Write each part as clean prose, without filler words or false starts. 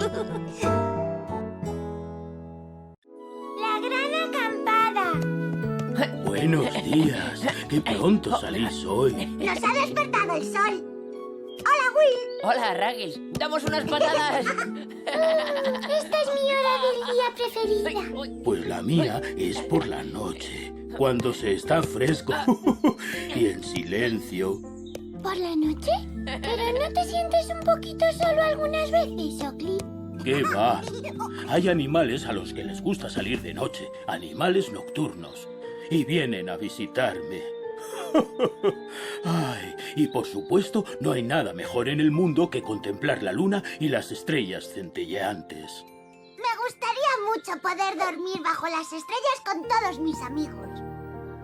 La gran acampada. Buenos días. Qué pronto salís hoy. Nos ha despertado el sol. Hola, Will. Hola, Ruggles. ¡Damos unas patadas! Esta es mi hora del día preferida. Pues la mía es por la noche, cuando se está fresco y en silencio. ¿Por la noche? ¿Pero no te sientes un poquito solo algunas veces, Oakley? ¿Qué va? Hay animales a los que les gusta salir de noche, animales nocturnos, y vienen a visitarme. Ay, y por supuesto, no hay nada mejor en el mundo que contemplar la luna y las estrellas centelleantes. Me gustaría mucho poder dormir bajo las estrellas con todos mis amigos.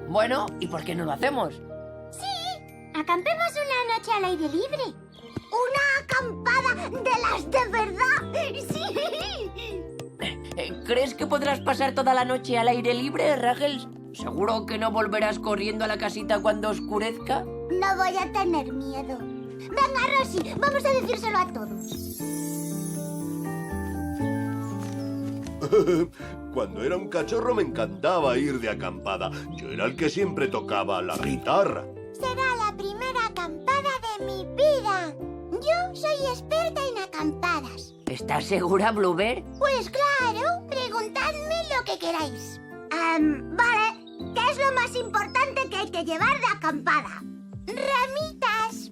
Bueno, ¿y por qué no lo hacemos? Acampemos una noche al aire libre. ¡Una acampada de las de verdad! ¡Sí! ¿Crees que podrás pasar toda la noche al aire libre, Ruggles? ¿Seguro que no volverás corriendo a la casita cuando oscurezca? No voy a tener miedo. Venga, Rosie, vamos a decírselo a todos. Cuando era un cachorro me encantaba ir de acampada. Yo era el que siempre tocaba la guitarra. Será la primera acampada de mi vida. Yo soy experta en acampadas. ¿Estás segura, Bluebird? Pues claro, preguntadme lo que queráis. Vale, ¿qué es lo más importante que hay que llevar de acampada? Ramitas.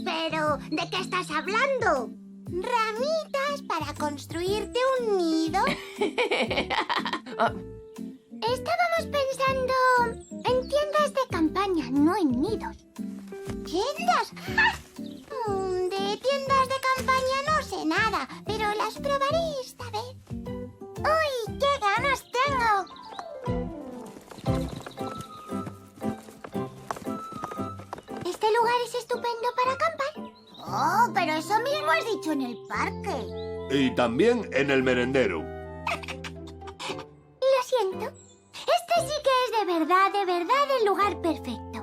Pero, ¿de qué estás hablando? Ramitas para construirte un nido. Estábamos pensando en tiendas de campaña, no en nidos. ¿Tiendas? ¡Ja! De tiendas de campaña no sé nada, pero las probaré esta vez. ¡Uy, qué ganas tengo! Este lugar es estupendo para acampar. Oh, pero eso mismo has dicho en el parque. Y también en el merendero. Lo siento. Este sí que es de verdad el lugar perfecto.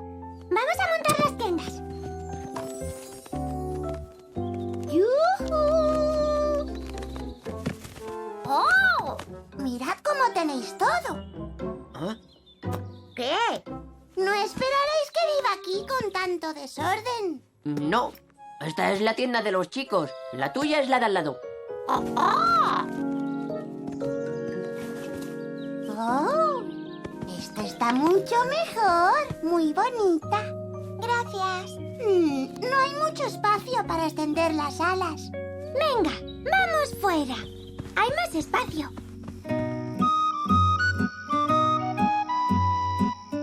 Vamos a montar las tiendas. ¡Yujú! ¡Oh! Mirad cómo tenéis todo. ¿Ah? ¿Qué? ¿No esperaréis que viva aquí con tanto desorden? No, esta es la tienda de los chicos. La tuya es la de al lado. ¡Oh! ¡Oh! ¡Oh! Esta está mucho mejor. Muy bonita. Gracias. No hay mucho espacio para extender las alas. Venga, vamos fuera. Hay más espacio.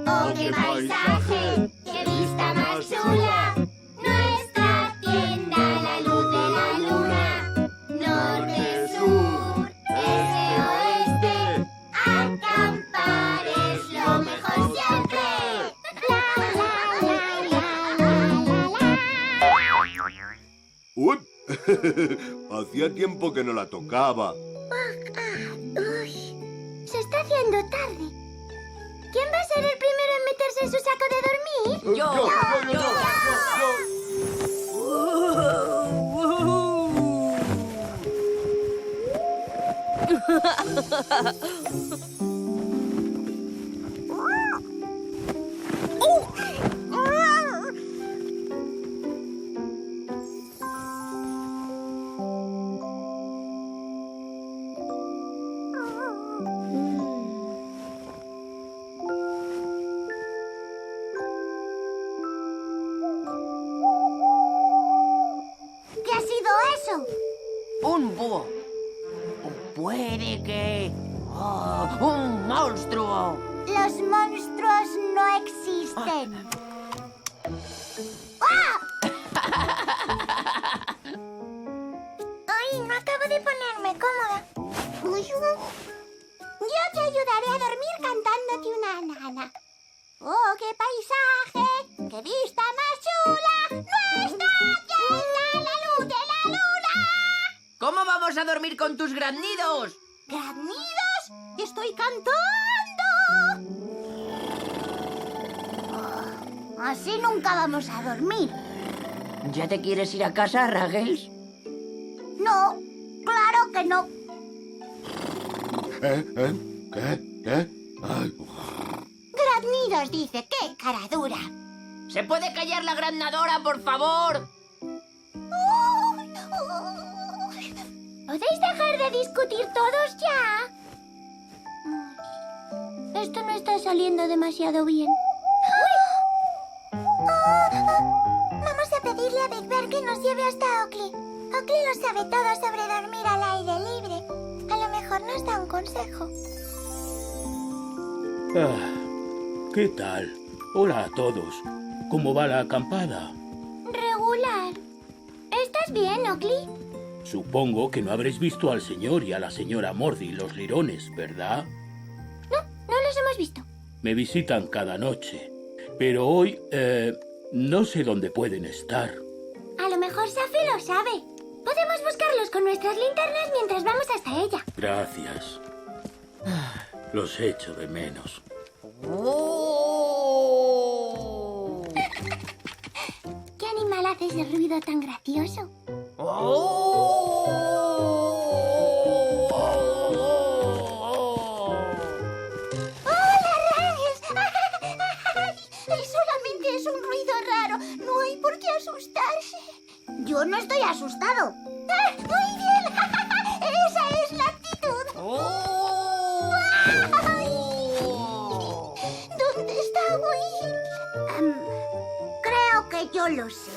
¡Oh, qué paisaje! ¡Qué vista más chula! Nuestra tienda a la luz de la luna. Norte, sur, este, oeste. Acampar es lo mejor siempre. La, la, la, la, la, la. ¡Uy! Hacía tiempo que no la tocaba. Uy, se está haciendo tarde. ¿Quién va a ser el primero en meterse en su saco de dormir? ¡Yo! ¿Qué ha sido eso? ¡Un búho! ¿O puede que... ¡Oh, un monstruo! Los monstruos no existen. ¡Ah! Ay, no acabo de ponerme cómoda. Yo te ayudaré a dormir cantándote una nana. ¡Oh, qué paisaje! ¡Qué vista más chula! ¡Nuestra tienda a la luz de la luna! ¿Cómo vamos a dormir con tus graznidos? ¡Graznidos! ¡Estoy cantando! Oh, así nunca vamos a dormir. ¿Ya te quieres ir a casa, Ruggles? No, claro dicho que no. ¿Qué? Ay. Graznidos dice, qué cara dura. ¿Se puede callar la graznadora, por favor? ¿Podéis dejar de discutir todos ya? Esto no está saliendo demasiado bien. Vamos a pedirle a Big Bear que nos lleve hasta Oakley. Oakley lo sabe todo sobre dormir al aire libre. A lo mejor nos da un consejo. ¿Qué tal? Hola a todos. ¿Cómo va la acampada? Regular. ¿Estás bien, Oakley? Supongo que no habréis visto al señor y a la señora Mordi, los lirones, ¿verdad? No los hemos visto. Me visitan cada noche, pero hoy no sé dónde pueden estar. A lo mejor Safi lo sabe. Podemos buscarlos con nuestras linternas mientras vamos hasta ella. Gracias. Los echo de menos. ¡Oh! ¿Qué animal hace ese ruido tan gracioso? ¡Hola, Raggles! Solamente es un ruido raro. No hay por qué asustarse. Yo no estoy asustado. ¡Ah, muy bien! ¡Esa es la actitud! ¿Dónde está Will? Creo que yo lo sé.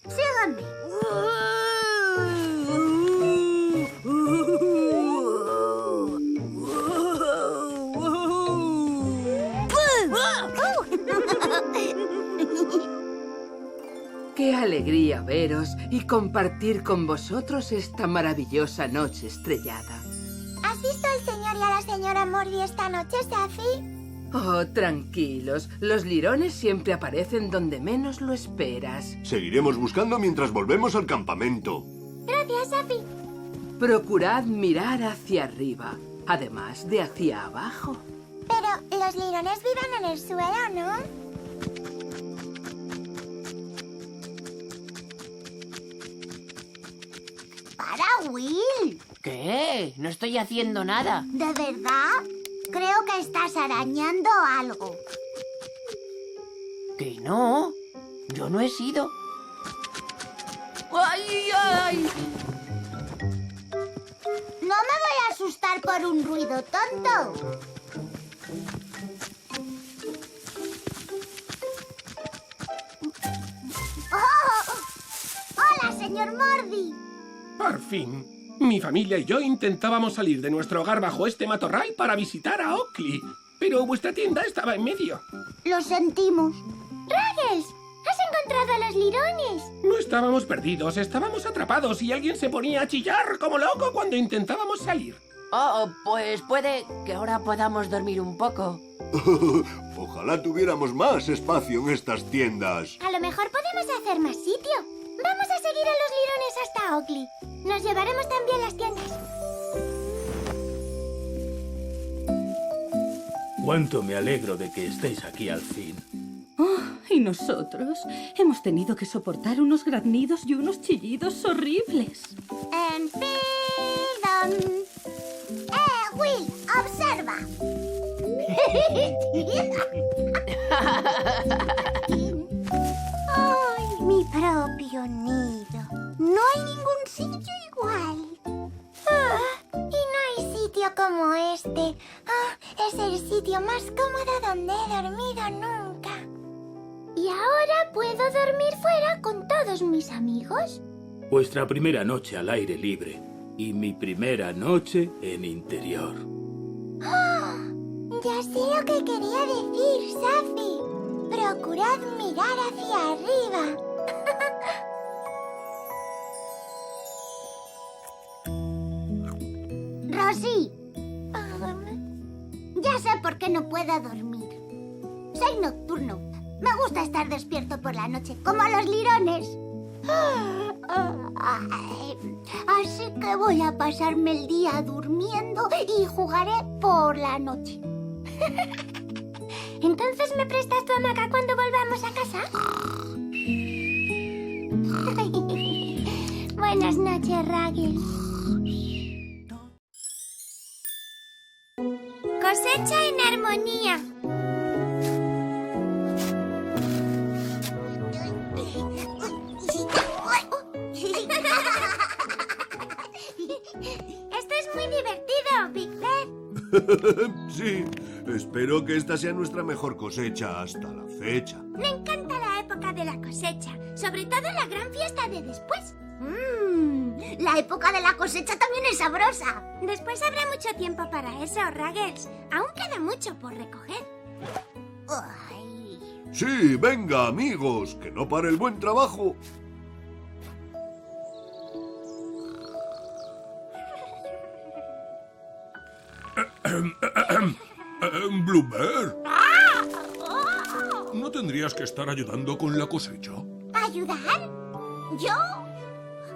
Síganme. Qué alegría veros y compartir con vosotros esta maravillosa noche estrellada. ¿Has visto al señor y a la señora Mordi esta noche, Safi? Oh, tranquilos. Los lirones siempre aparecen donde menos lo esperas. Seguiremos buscando mientras volvemos al campamento. Gracias, Safi. Procurad mirar hacia arriba, además de hacia abajo. Pero los lirones viven en el suelo, ¿no? ¡Para, Will! ¿Qué? No estoy haciendo nada. ¿De verdad? Creo que estás arañando algo. ¿Que no? Yo no he sido. ¡Ay, ay! No me voy a asustar por un ruido tonto. ¡Oh! ¡Hola, señor Mordi! Por fin. Mi familia y yo intentábamos salir de nuestro hogar bajo este matorral para visitar a Oakley, pero vuestra tienda estaba en medio. Lo sentimos. ¡Raggles! ¡Has encontrado a los lirones! No estábamos perdidos, estábamos atrapados y alguien se ponía a chillar como loco cuando intentábamos salir. Oh, pues puede que ahora podamos dormir un poco. Ojalá tuviéramos más espacio en estas tiendas. A lo mejor podemos hacer más sitio. Vamos a seguir a los lirones hasta Oakley. Nos llevaremos también las tiendas. Cuánto me alegro de que estéis aquí al fin. Oh, y nosotros hemos tenido que soportar unos graznidos y unos chillidos horribles. En Freedom. Will, observa. ¡Ay, mi propio nido! No hay ningún sitio igual. Y no hay sitio como este. Es el sitio más cómodo donde he dormido nunca. ¿Y ahora puedo dormir fuera con todos mis amigos? Vuestra primera noche al aire libre y mi primera noche en interior. Ya sé lo que quería decir, Safi. Procurad mirar hacia arriba. Rosy. Ya sé por qué no puedo dormir. Soy nocturno. Me gusta estar despierto por la noche, como los lirones. Así que voy a pasarme el día durmiendo y jugaré por la noche. ¿Entonces me prestas tu hamaca cuando volvamos a casa? Buenas noches, Raggles. cosecha en armonía. Esto es muy divertido, Big Ben. Sí, espero que esta sea nuestra mejor cosecha hasta la fecha. Me encanta la época de la cosecha, sobre todo la gran fiesta de después. La época de la cosecha también es sabrosa. Después habrá mucho tiempo para eso, Ruggles. Aún queda mucho por recoger. Ay. Sí, venga, amigos, que no pare el buen trabajo. Bluebird, ¿no tendrías que estar ayudando con la cosecha? ¿Ayudar? ¿Yo?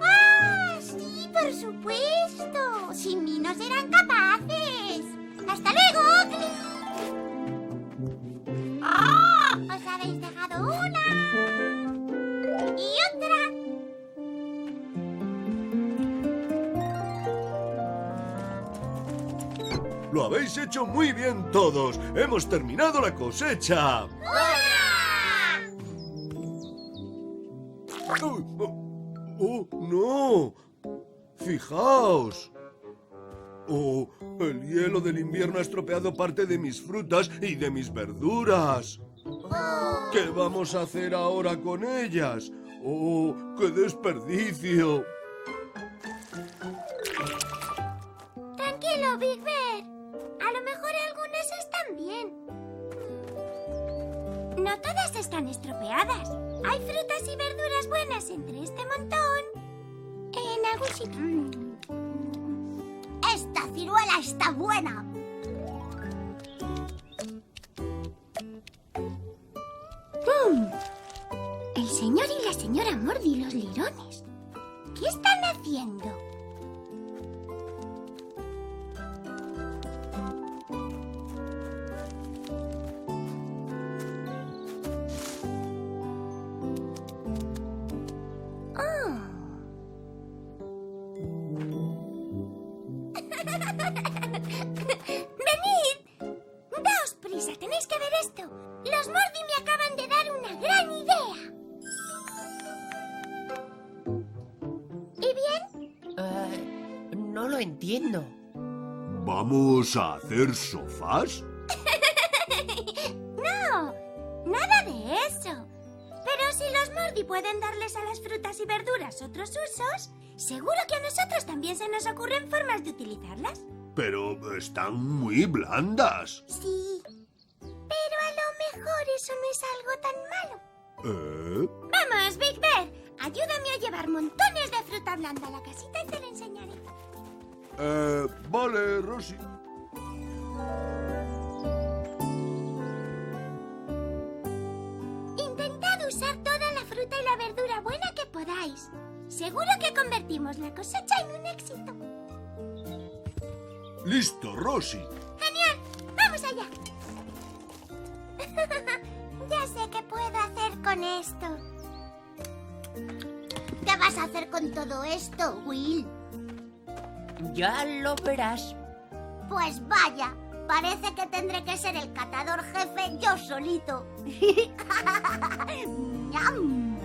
¡Ah, sí, por supuesto! Sin mí no serán capaces. ¡Hasta luego, Oakley! ¡Os habéis dejado una! ¡Y otra! Lo habéis hecho muy bien todos. Hemos terminado la cosecha. ¡Hurra! ¡Oh, no! Fijaos. Oh, el hielo del invierno ha estropeado parte de mis frutas y de mis verduras. ¿Qué vamos a hacer ahora con ellas? ¡Oh, qué desperdicio! Tranquilo, Big Bear. A lo mejor algunas están bien. No todas están estropeadas. Hay frutas y verduras buenas entre este montón. En algún sitio. Esta ciruela está buena. El señor y la señora Mordi, los lirones. ¿Qué están haciendo? ¡Venid! ¡Daos prisa! ¡Tenéis que ver esto! Los Mordi me acaban de dar una gran idea. ¿Y bien? No lo entiendo. ¿Vamos a hacer sofás? No, nada de eso. Pero si los Mordi pueden darles a las frutas y verduras otros usos, seguro que a nosotros también se nos ocurren formas de utilizarlas. Pero están muy blandas. Sí, pero a lo mejor eso no es algo tan malo. Vamos, Big Bear, ayúdame a llevar montones de fruta blanda a la casita y te lo enseñaré. Vale, Rosy. Intentad usar toda la fruta y la verdura buena que podáis. Seguro que convertimos la cosecha en un éxito. Listo, Rosy. ¡Genial! ¡Vamos allá! Ya sé qué puedo hacer con esto. ¿Qué vas a hacer con todo esto, Will? Ya lo verás. Pues vaya, parece que tendré que ser el catador jefe yo solito. ¡Ñam!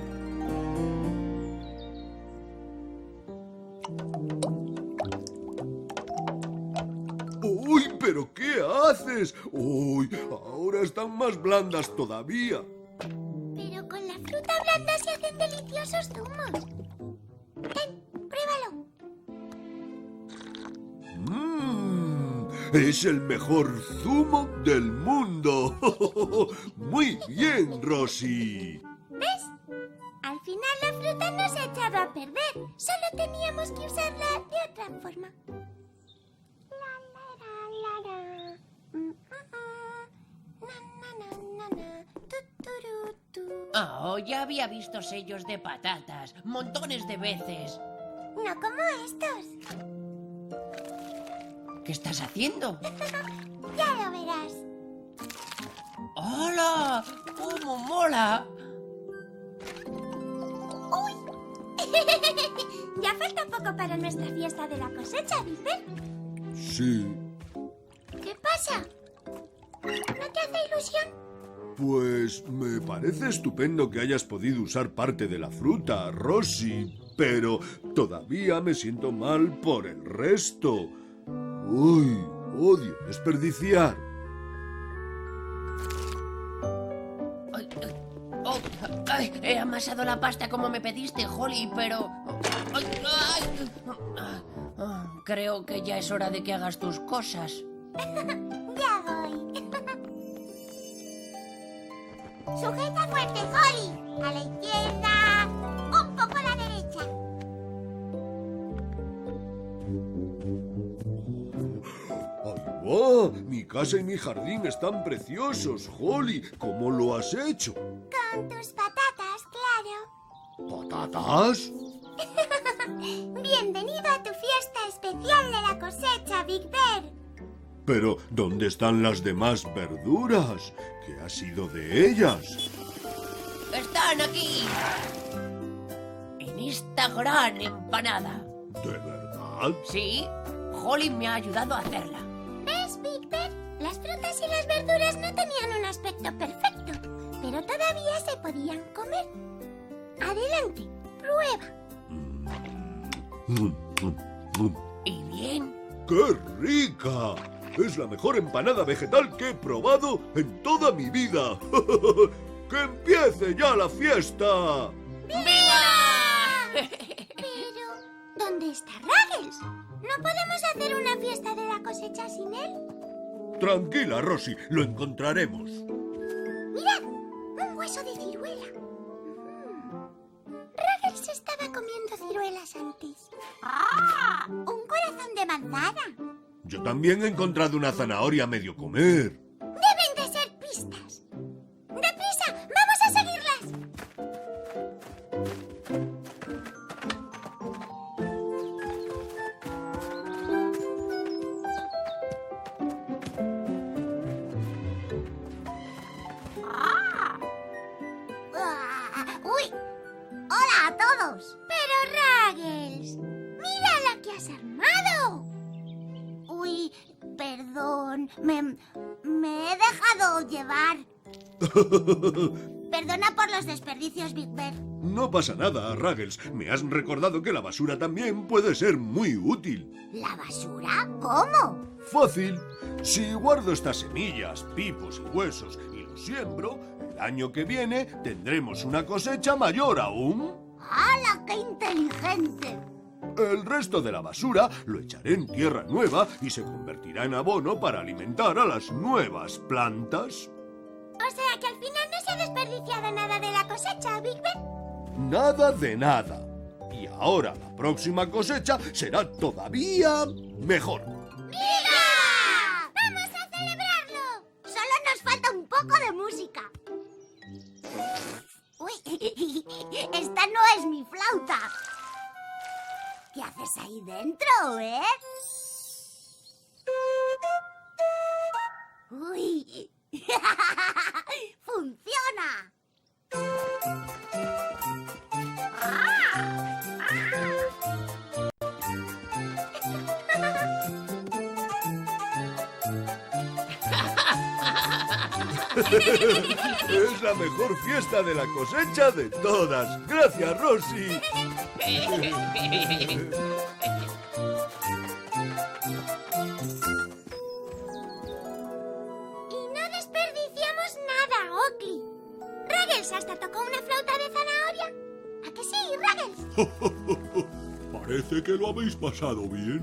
¡Uy, pero qué haces! ¡Uy, ahora están más blandas todavía! Pero con la fruta blanda se hacen deliciosos zumos. Ten, pruébalo. Es el mejor zumo del mundo. Muy bien, Rosy. ¿Ves? Al final la fruta no se ha echado a perder. Solo teníamos que usarla de otra forma. Oh, ya había visto sellos de patatas montones de veces. No como estos. ¿Qué estás haciendo? Ya lo verás. ¡Hola! ¡Cómo mola! ¡Uy! Ya falta poco para nuestra fiesta de la cosecha, Viper. Sí. ¿Qué pasa? ¿No te hace ilusión? Pues me parece estupendo que hayas podido usar parte de la fruta, Rosie, pero todavía me siento mal por el resto. Uy, odio desperdiciar. He amasado la pasta como me pediste, Holly, pero... Creo que ya es hora de que hagas tus cosas. Ya voy. Sujeta fuerte, Holly. A la izquierda. Un poco a la derecha. ¡Ahí va! Mi casa y mi jardín están preciosos, Holly. ¿Cómo lo has hecho? Con tus patatas, claro. ¿Patatas? Bienvenido a tu fiesta especial de la cosecha, Big Bear. Pero, ¿dónde están las demás verduras? ¿Qué ha sido de ellas? ¡Están aquí! En esta gran empanada. ¿De verdad? Sí, Holly me ha ayudado a hacerla. ¿Ves, Big Bear? Las frutas y las verduras no tenían un aspecto perfecto, pero todavía se podían comer. Adelante, prueba. ¿Y bien? ¡Qué rica! Es la mejor empanada vegetal que he probado en toda mi vida. ¡Que empiece ya la fiesta! ¡Viva! Pero, ¿dónde está Ruggles? ¿No podemos hacer una fiesta de la cosecha sin él? Tranquila, Rosie, lo encontraremos. ¡Mirad! Un hueso de ciruela. Ruggles estaba comiendo ciruelas antes. ¡Ah! ¡Un corazón de manzana! Yo también he encontrado una zanahoria a medio comer. Deben de ser pistas. ¡Deprisa! ¡Vamos a seguirlas! ¡Uy! ¡Hola a todos! Pero, Ruggles, ¡mira la que has armado! Uy, perdón, me he dejado llevar. Perdona por los desperdicios, Big Bear. No pasa nada, Ruggles. Me has recordado que la basura también puede ser muy útil. ¿La basura? ¿Cómo? Fácil. Si guardo estas semillas, pipos y huesos y los siembro, el año que viene tendremos una cosecha mayor aún. ¡Hala, qué inteligente! El resto de la basura lo echaré en tierra nueva y se convertirá en abono para alimentar a las nuevas plantas. O sea que al final no se ha desperdiciado nada de la cosecha, Big Bear. Nada de nada. Y ahora la próxima cosecha será todavía mejor. ¡Viva! ¡Vamos a celebrarlo! Solo nos falta un poco de música. Uy, esta no es mi flauta. ¿Qué haces ahí dentro, Uy, ¡funciona! Es la mejor fiesta de la cosecha de todas. Gracias, Rosie. Y no desperdiciamos nada, Oakley. Ruggles hasta tocó una flauta de zanahoria. ¿A que sí, Ruggles? Parece que lo habéis pasado bien.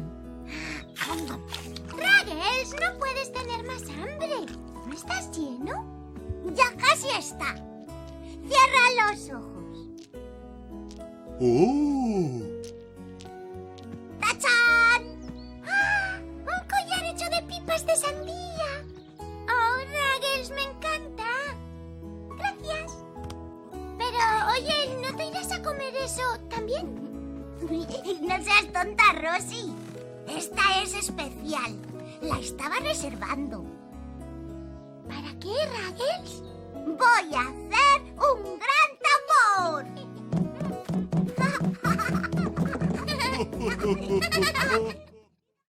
Ruggles, no puedes tener más hambre. ¿No estás lleno? Ya casi está. Cierra los ojos. ¡Oh! ¡Tachán! ¡Ah! ¡Un collar hecho de pipas de sandía! ¡Oh, Ruggles, me encanta! Gracias. Pero, oye, ¿no te irás a comer eso también? No seas tonta, Rosie. Esta es especial. La estaba reservando. ¿Para qué, Ruggles? Voy a hacer un gran tambor.